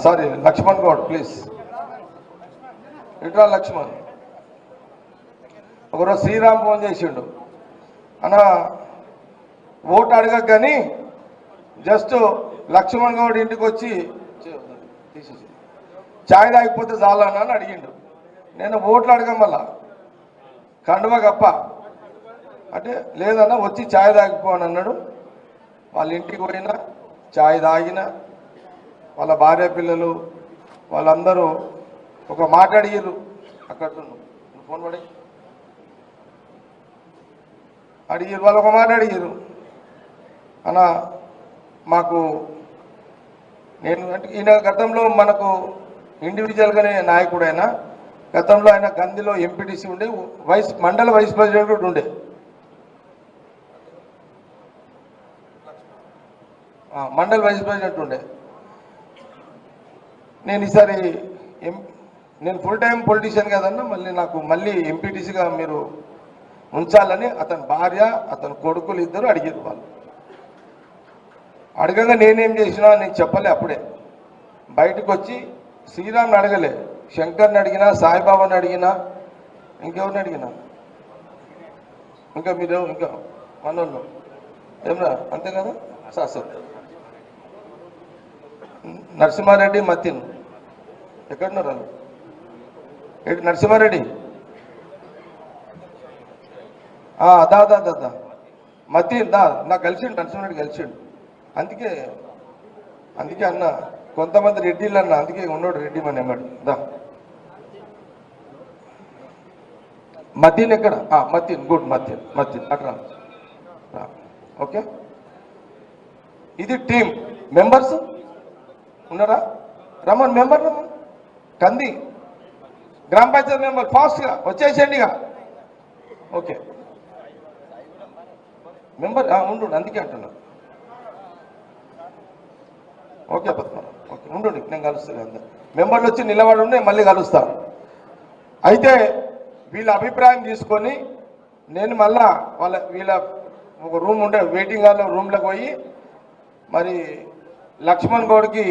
Sorry Laxman Goud please ఇట్రా లక్ష్మణ్. ఒకరోజు Sriram phone చేసిండు, అన్న ఓటు అడగక కానీ జస్ట్ లక్ష్మణ్ గౌడ్ ఇంటికి వచ్చి తీసేసి ఛాయ్ తాగిపోతే చాలన్నా అని అడిగిండు. నేను ఓట్లు అడగం మళ్ళా కండువ గప్ప అంటే లేదన్నా వచ్చి ఛాయ్ తాగిపోని అన్నాడు. వాళ్ళ ఇంటికి పోయినా ఛాయ్ తాగిన వాళ్ళ భార్య పిల్లలు వాళ్ళందరూ ఒక మాట అడిగారు. అక్కడ ఫోన్ పడి అడిగారు, వాళ్ళు ఒక మాట అడిగారు, అన్న మాకు నేను అంటే ఈయన గతంలో మనకు ఇండివిజువల్గానే నాయకుడైనా గతంలో ఆయన గందిలో ఎంపీటీసీ ఉండే మండల వైస్ ప్రెసిడెంట్ కూడా ఉండే, మండల వైస్ ప్రెసిడెంట్ ఉండే. నేను ఈసారి నేను ఫుల్ టైం పొలిటీషియన్ కదన్నా, మళ్ళీ ఎంపీటీసీగా మీరు ఉంచాలని అతని భార్య అతని కొడుకులు ఇద్దరు అడిగారు. వాళ్ళు అడగగా నేనేం చేసినా నేను చెప్పలే. అప్పుడే బయటకు వచ్చి శ్రీరామ్ని అడగలే, శంకర్ని అడిగినా, సాయిబాబాని అడిగినా, ఇంకెవరిని అడిగినా, ఇంకా మీరు ఇంకా మనోళ్ళు ఏమన్నా అంతే కదా సార్. నరసింహారెడ్డి మతిన్ ఎక్కడున్నారు వాళ్ళు? ఏంటి నరసింహారెడ్డి దా మతిన్ దా నాకు కలిసిండు, నరసింహారెడ్డి కలిసిండు. అందుకే అన్న కొంతమంది రెడ్డిలు అన్న, అందుకే ఉన్నాడు రెడ్డి మన ఎమ్మడు. దా మతిన్ ఎక్కడ? మతిన్ గుడ్ మతిన్ అక్కడ. ఓకే, ఇది టీం మెంబర్స్ ఉన్నారా? రమ్మన్ మెంబర్ రమ్మన్ కంది గ్రామ పంచాయతీ మెంబర్ ఫాస్ట్గా వచ్చేసేయండిగా. ఓకే మెంబర్ ఉండు, అందుకే అంటున్నా. ఓకే పద్మనాభం, ఓకే ఉండు, నేను కలుస్తాను. అందరు మెంబర్లు వచ్చి నిలబడి ఉండి మళ్ళీ కలుస్తాను. అయితే వీళ్ళ అభిప్రాయం తీసుకొని నేను మళ్ళా వీళ్ళ ఒక రూమ్ ఉండే వెయిటింగ్ హాల్లో రూమ్లోకి పోయి మరి లక్ష్మణ్ గౌడ్కి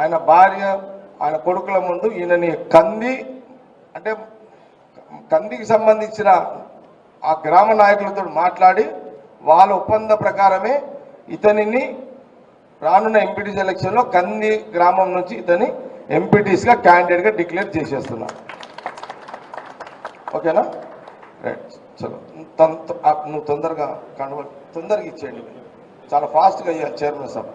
ఆయన భార్య ఆయన కొడుకుల ముందు ఈయనని కందికి సంబంధించిన ఆ గ్రామ నాయకులతో మాట్లాడి వాళ్ళ ఒప్పంద ప్రకారమే ఇతనిని రానున్న ఎంపీటీసీ ఎలక్షన్లో కంది గ్రామం నుంచి ఇతని ఎంపీటీసీగా క్యాండిడేట్గా డిక్లేర్ చేసేస్తున్నా. ఓకేనా? రైట్, చలో నువ్వు తొందరగా తొందరగా ఇచ్చేయండి, చాలా ఫాస్ట్గా అయ్యారు chairman sir.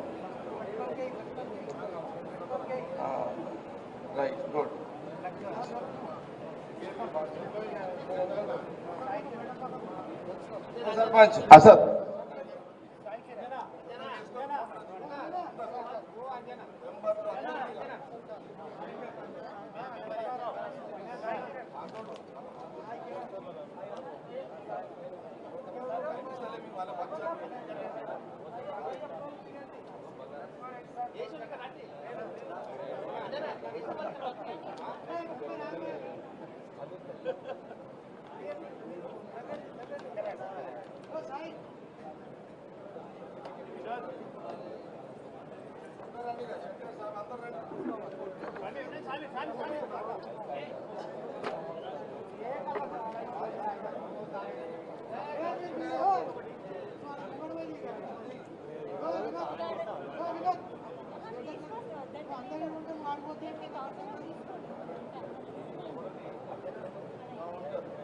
Right, good. Sarpanch Asad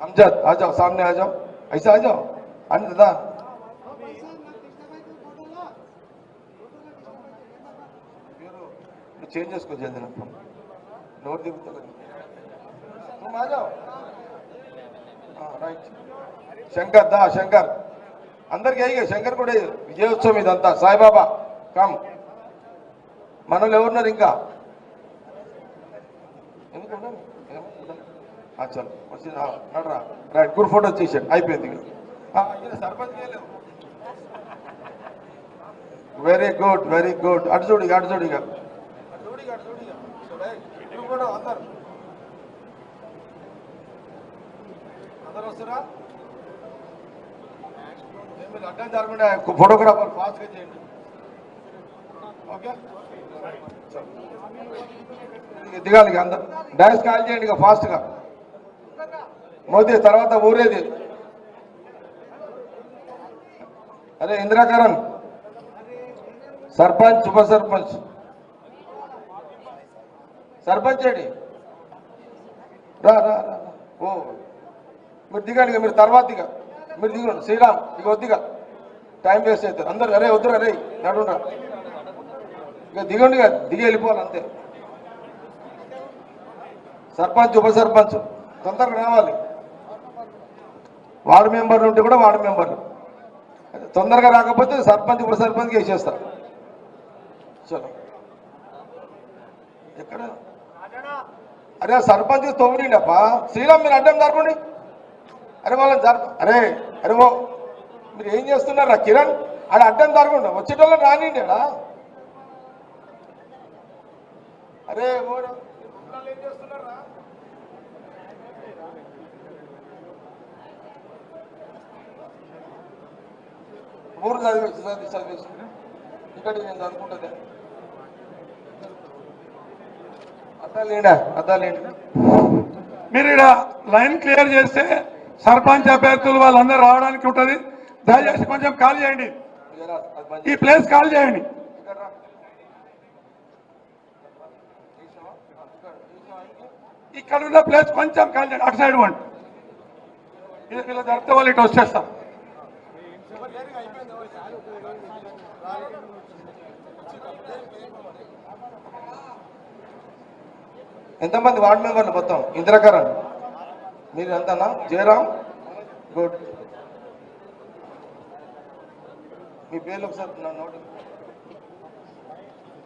Amjad आ जाओ, सामने आ जाओ, ऐसा आ जाओ. अन्य दादा चेंज చేసుకో జల్దీ నాకు నోట్ దిగుతా तुम आ जाओ. రైట్ శంకర్ దా శంకర్ అందరికి అయ్యి శంకర్ కూడా విజయోత్సవం ఇదంతా. సాయిబాబా కమ్, మనలో ఎవరున్నారు ఇంకా? ఎందుకు చలో వచ్చి నడరా. రైట్, గుడ్ ఫోటో వచ్చేసాడు, అయిపోయింది. Sarpanch very good very good. అటు చూడు అందరు వస్తారా? మీరు అడ్డం జరగకుండా ఫోటోగ్రాఫర్ ఫాస్ట్గా చేయండి. ఓకే. దిగాలి ఇక అందరు డాన్స్ కాల్ చేయండి ఇక ఫాస్ట్గా మోదీ తర్వాత ఊరేది అరే ఇందిరాకరణ్ సర్పంచ్ ఉప సర్పంచ్ సర్పంచ్ ఏడి రా రా రా ఓ మీరు దిగండి ఇక మీరు తర్వాత ఇక మీరు దిగండి శ్రీరామ్ ఇక వద్దిగా టైం వేస్ట్ అవుతుంది అందరు అరే వద్దురు అరే నడురా ఇక దిగండి ఇక దిగి వెళ్ళిపోవాలి అంతే సర్పంచ్ ఉప సర్పంచ్ తొందరగా రావాలి వార్డు మెంబర్లు ఉంటే కూడా వార్డు మెంబర్లు తొందరగా రాకపోతే సర్పంచ్ ఉప సర్పంచ్ వేసేస్తారు చలో ఎక్కడ అరే సర్పంచ్ తొమ్మిదిండప్ప శ్రీరామ్ మీరు అడ్డం జరపండి అరే వాళ్ళని అరే అరే ఓ మీరు ఏం చేస్తున్నారా కిరణ్ ఆడ అడ్డం జరగండి వచ్చేటోళ్ళని రానిండి ఆడ అరే ఓడు ఏం చేస్తున్నారా ఊరు చదివేసి ఇక్కడ నేను చదువుకుంటుంది అద్దాలేండి మీరు ఇక్కడ లైన్ క్లియర్ చేస్తే సర్పంచ్ అభ్యర్థులు వాళ్ళందరూ రావడానికి ఉంటుంది దయచేసి కొంచెం కాల్ చేయండి ఈ ప్లేస్ కాల్ చేయండి ఇక్కడ ఉన్న ప్లేస్ కొంచెం కాల్ చేయండి అటు సైడ్ వండి ఇలా జరిగితే వాళ్ళు ఇటు వచ్చేస్తాం ఎంతమంది వార్డు మెంబర్లు మొత్తం ఇందిరాకరణ్ మీరు ఎంతనా జయరామ్ గుడ్ మీ పేర్లు ఒకసారి నా నోటి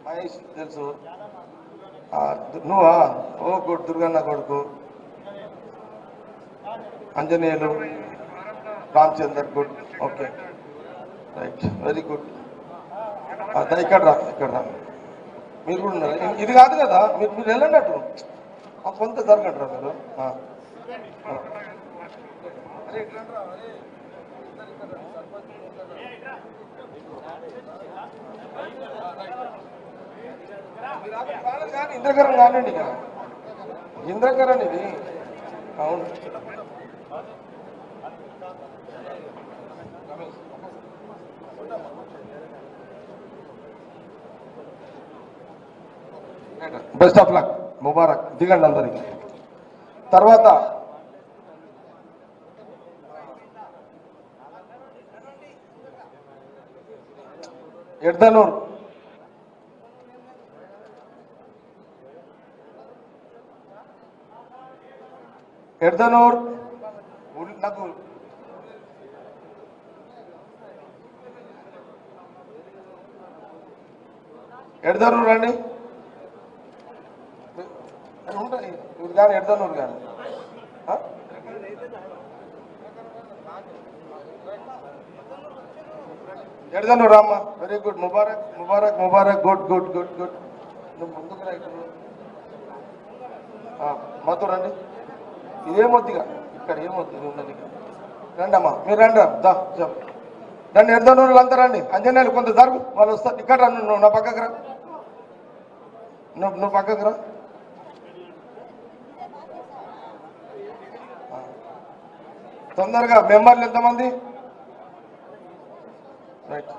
మహేష్ తెలుసు నువ్వా ఓ గుడ్ దుర్గన్న కొడుకు Anjaneyulu Ramchander good okay right very good ఇక్కడ రా మీరు కూడా ఉన్నారు ఇది కాదు కదా మీరు వెళ్ళండి అటు కొంత జరగండి రా మీరు ఇంద్రకరణ్ కానండి ఇక ఇంద్రకరణ్ ఇది అవును బెస్ట్ ఆఫ్ లక్ ముబారక్ దిగండి అందరికి తర్వాత ఎడ్దనూరు నాకు ఎడ్దనూరు అండి ఉంటాయి ఊరు కానీ ఎడ్దనూరు కానీ ఎడ్దనూరు రామ్మ very good Mubarak Mubarak Mubarak good good good good నువ్వు ముందుకు రైట్ మాతో రండి ఇదేమొద్దిగా ఇక్కడ ఏమొద్దు ఇది ఉన్నది రండి అమ్మా మీరు రండి దా చెప్పు రండి ఎడ్దనూరులు అంతా రండి అంజనేయులు కొంత జరుగు వాళ్ళు వస్తారు ఇక్కడ రా నువ్వు నా పక్కకు రా నువ్వు పక్కకు రా తొందరగా మెంబర్లు ఎంతమంది రైట్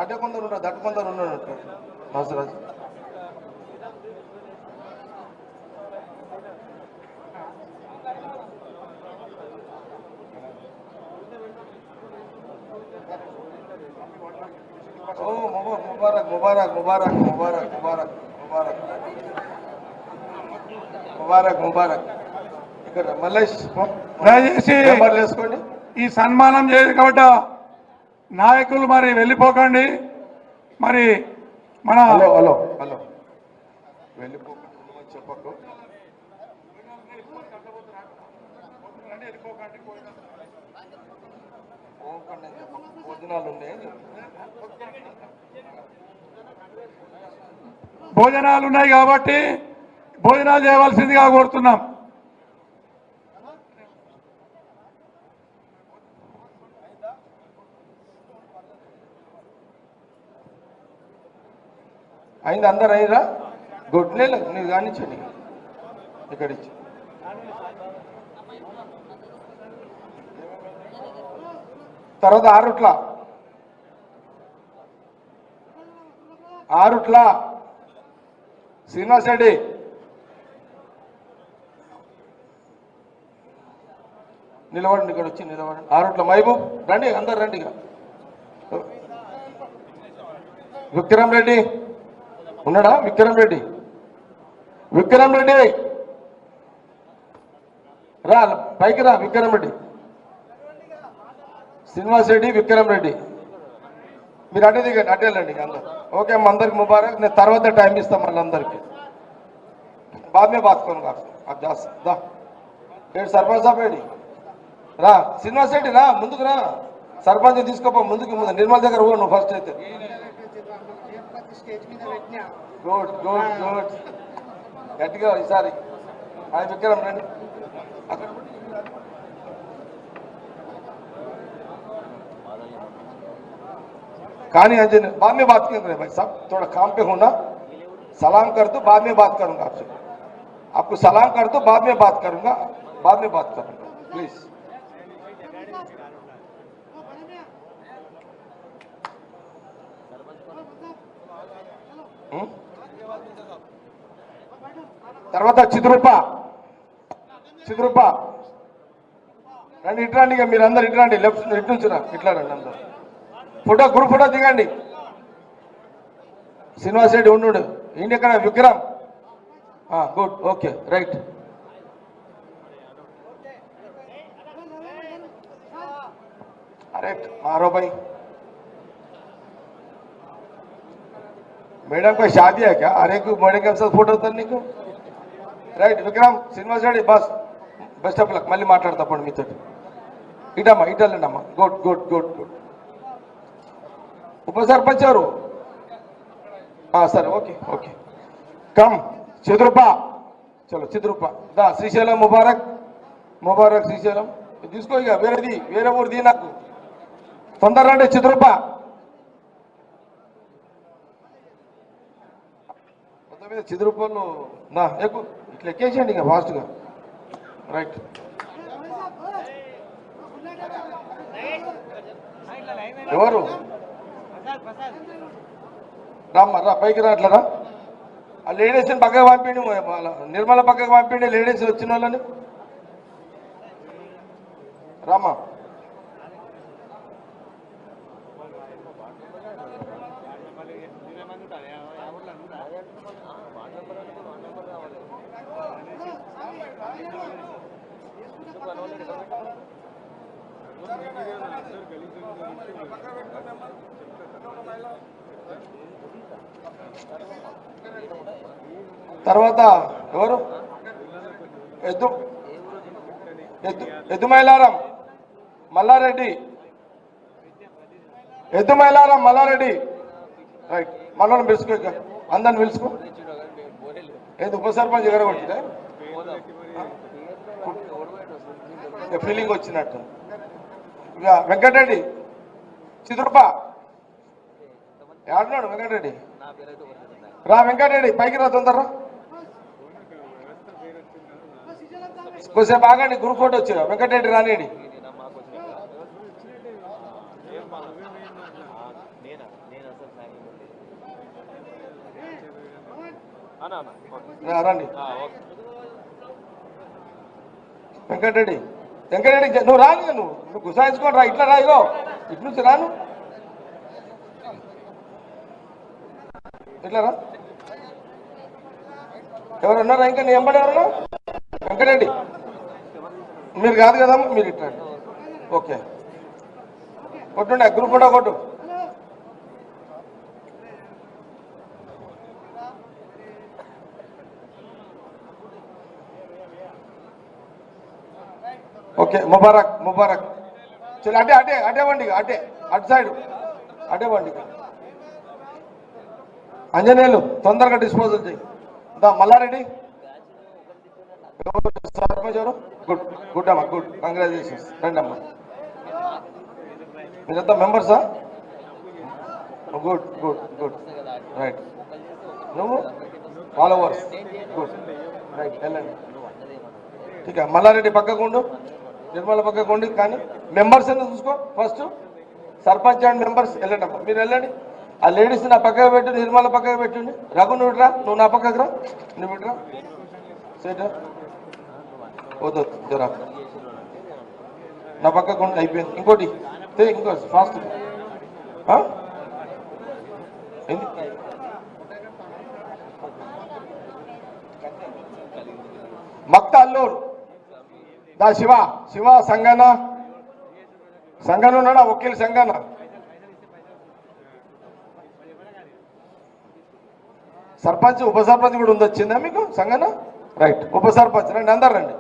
అడ్డే కొందరు ఉంటారు దట్టు కొందరు ఉన్నట్టు నమస్రాజు ఓ ముబారక్ ముబారక్ ముబారక్ ముబారక్ ముబారక్ ముబారక్ ముబారక్ ముబారక్ ఇక్కడ మల్లేష్ దయచేసి వేసుకోండి ఈ సన్మానం చేయబడ్డ నాయకులు మరి వెళ్ళిపోకండి మరి మన హలో హలో హలో వెళ్ళిపోకండి చెప్పకు భోజనాలు ఉన్నాయి భోజనాలు ఉన్నాయి కాబట్టి భోజనాలు చేయవలసిందిగా కోరుతున్నాం అయింది అందరు అయ్యారా గుడ్ లేదు మీరు కానిచ్చండి ఇక్కడ ఇచ్చి తర్వాత ఆరుట్ల శ్రీనివాస్ రెడ్డి నిలబడండి ఇక్కడ వచ్చి నిలబడండి ఆరుట్ల మహబూబ్ రండి అందరు రండి ఇక విక్రమ్ రెడ్డి ఉన్నాడా విక్రమ్ రెడ్డి రా పైకి రా విక్రమ్ రెడ్డి శ్రీనివాస్ రెడ్డి విక్రమ్ రెడ్డి మీరు అడ్డే దిగండి అడ్డేళ్ళండి అందరు ఓకే అమ్మ అందరికి ముబారక్ నేను తర్వాత టైం ఇస్తాం మళ్ళీ అందరికి బాద్మే బాత్ కరుంగా आप जा दा ఏడు సర్పంచ్ సాబ్ రెడ్డి రా శ్రీనివాస్ రెడ్డి రా ముందుకు రా సర్పంచ్ తీసుకోపో ముందుకు నిర్మల్ దగ్గర నువ్వు ఫస్ట్ అయితే గుడ్ గుడ్ గుడ్ గట్టిగా ఈసారి ఆయన విక్రమ్ రండి कहानी अंजन बाद में बात करेंगे भाई साहब थोड़ा काम पे होना सलाम कर दो बाद में बात करूंगा आपसे आपको सलाम कर दो बाद में बात करूंगा प्लीज తర్వాత చిద్రూప రండి ఇట్రండి ఇక మీరు అందరు ఇట్రండి లెఫ్ట్ ఇటు నుంచి రా ఇట్లా రండి అందరు ఫోటో గ్రూప్ ఫోటో దిగండి శ్రీనివాస్ రెడ్డి ఉండు ఈయన ఎక్కడ విక్రమ్ గుడ్ ఓకే రైట్ अरे मारो भाई मैडम का शादी है क्या अरे को मैडम के साथ फोटो उतरने को right Vikram Srinivas Reddy bus best of luck మళ్ళీ మాట్లాడతా పండు మీతో ఇటమ్మా ఇటండమ్మా గుడ్ గుడ్ గుడ్ గుడ్ ఉప సర్పంచ్ ఎవరు సరే ఓకే ఓకే కమ్ చిద్రూప చలో చిద్రూప దా శ్రీశైలం ముబారక్ శ్రీశైలం తీసుకో ఇక వేరే ఊరిది నాకు తొందర రండి చిద్రూప చిద్రూపలో నా ఎక్కువ ఇట్లా ఎక్కేసేయండి ఇక ఫాస్ట్గా రైట్ ఎవరు రామ్మా రా పైకి రా అట్లా రా ఆ లేడీస్ని పక్కకు పంపిండి నిర్మల పక్కకు పంపిండి లేడీస్ వచ్చిన వాళ్ళని రామ్మా తర్వాత ఎవరు ఎద్దు మైలారం మల్లారెడ్డి రైట్ మనల్ని పిలుచుకో ఇక అందరిని పిలుచుకో ఏది ఉప సర్పంచ్ ఎగరగొట్టిదా ఫీలింగ్ వచ్చినట్టు ఇక వెంకటరెడ్డి చిద్రూప ఏడున్నాడు వెంకటరెడ్డి రా వెంకటరెడ్డి పైకి రా తొందరరా కొద్దిసేపు ఆగండి గ్రూప్ ఫోటో వచ్చా వెంకటరెడ్డి రానియండి రండి వెంకటరెడ్డి నువ్వు రాను నువ్వు గుసాయించుకోండి రా ఇట్లా రాయిగో ఇటు నుంచి రాను ఇట్లా రా ఎవరు ఉన్నారా ఇంకా నీ ఎంబడి ఎవరన్నా వెంకటరెడ్డి మీరు కాదు కదమ్మా మీరు ఇట్లా ఓకే కొట్టుండే గ్రూప్ ఫోటో కొట్టు ఓకే ముబారక్ చలో అటే వండి అటు సైడ్ అటే వండి అంజనేయులు తొందరగా డిస్పోజల్ చేయి దా మల్లారెడ్డి సర్పంచ్ ఎవరు గుడ్ అమ్మా గుడ్ కంగ్రాచులేషన్స్ రండి అమ్మా మీరంతా మెంబర్సా గుడ్ రైట్ నువ్వు ఫాలోవర్స్ గుడ్ రైట్ వెళ్ళండి ठीक है మల్లారెడ్డి పక్కకుండు నిర్మల పక్కకుండి కానీ మెంబర్స్ అని చూసుకో ఫస్ట్ సర్పంచ్ అండ్ మెంబర్స్ వెళ్ళండి మీరు వెళ్ళండి ఆ లేడీస్ నా పక్కకు పెట్టు నిర్మల పక్కకు పెట్టండి రఘు నువ్వు ఇట్రా నువ్వు నా పక్కకు రా నువ్వు ఇట్రా సేట వద్దు జరా నా పక్కకు అయిపోయింది ఇంకోటి ఇంకో ఫాస్ట్ మక్త అల్లూరు దా శివ శివ సంగన సంగన ఉన్నాడా వకీల్ సంగన సర్పంచ్ ఉప సర్పంచ్ కూడా ఉంది వచ్చిందా మీకు సంగన రైట్ ఉప సర్పంచ్ రండి అందరు రండి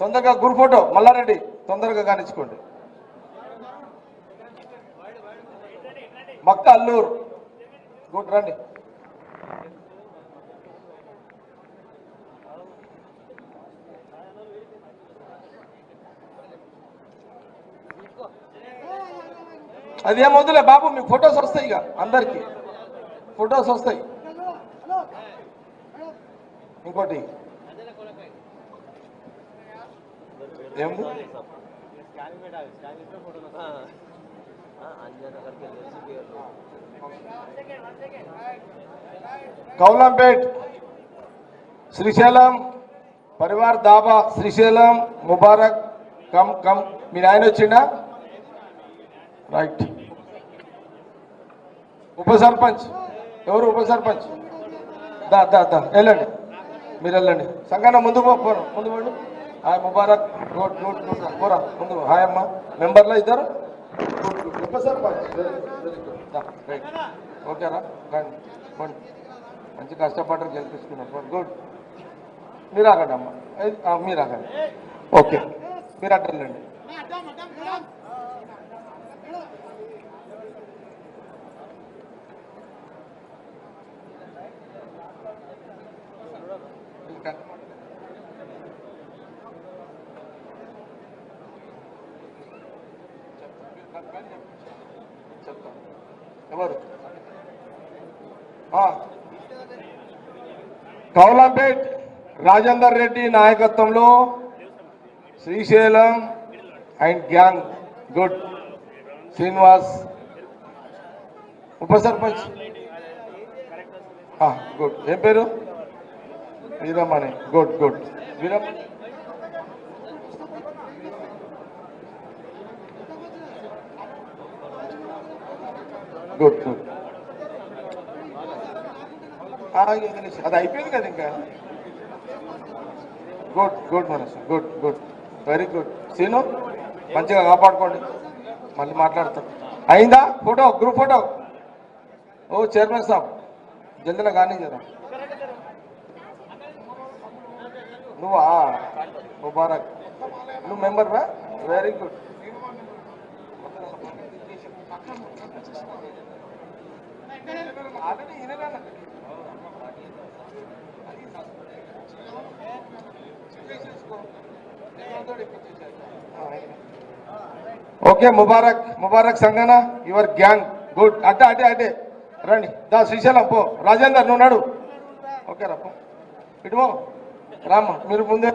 తొందరగా గురు ఫోటో మల్లారెడ్డి తొందరగా కానిచ్చుకోండి మక్త అల్లూరు గుడ్ రండి అది ఏం వద్దులే బాబు మీకు ఫొటోస్ వస్తాయి ఇక అందరికి ఫొటోస్ వస్తాయి ఇంకోటి ఏముంది కౌలంపేట్ శ్రీశైలం పరివార్ దాబా శ్రీశైలం ముబారక్ కమ్ కమ్ మీ ఆయన వచ్చిండా రైట్ ఉప సర్పంచ్ ఎవరు ఉప సర్పంచ్ దా దా దా వెళ్ళండి మీరు వెళ్ళండి సంగన్న ముందు పోరు ముందు పోండి hi Mubarak good good good పోరా ముందు హాయ్ అమ్మ మెంబర్లో ఇద్దరు గుడ్ గుడ్ ఉప సర్పంచ్ వెరీ గుడ్ రైట్ ఓకేరా రండి పోండి మంచి కష్టపడ్డారు గెలిపించుకున్నారు గుడ్ మీరు ఆగండి అమ్మ మీరు ఆగండి ఓకే మీరు అడ్డు వెళ్ళండి ఎవరు కౌలంపేట్ రాజేందర్ రెడ్డి నాయకత్వంలో Srisailam and gang good Srinivas ఉప సర్పంచ్ గుడ్ ఏం పేరు వీరమ్మని good good Veeramma good good అది అయిపోయింది కదా ఇంకా గుడ్ గుడ్ మనసు good good very good Seenu మంచిగా కాపాడుకోండి మళ్ళీ మాట్లాడతాం అయిందా ఫోటో గ్రూప్ ఫోటో ఓ చైర్మన్ సాబ్ జల్దీలో కానీ జరా నువ్వా ముబారక్ నువ్వు మెంబర్ బా వెరీ గుడ్ ఓకే ముబారక్ ముబారక్ సంగన యువర్ గ్యాంగ్ గుడ్ అడ్డే అడ్డే అడ్డే రండి దా శ్రీశైలం పో రాజేందర్ నువ్వు నాడు ఓకే రా పో ఇటువో రామ్మ మీరు ముందే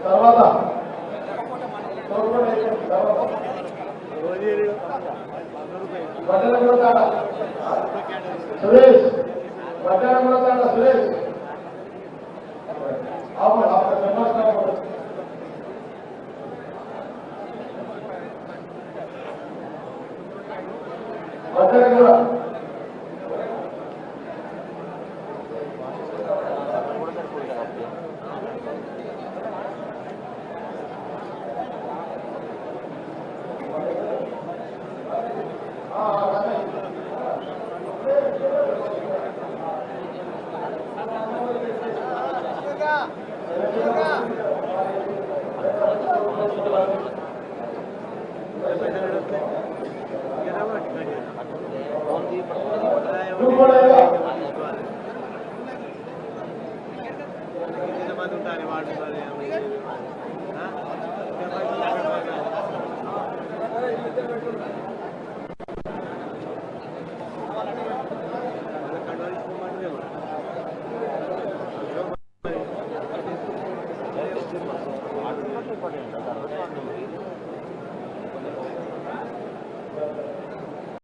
తర్వాత సురేష్ సురేష్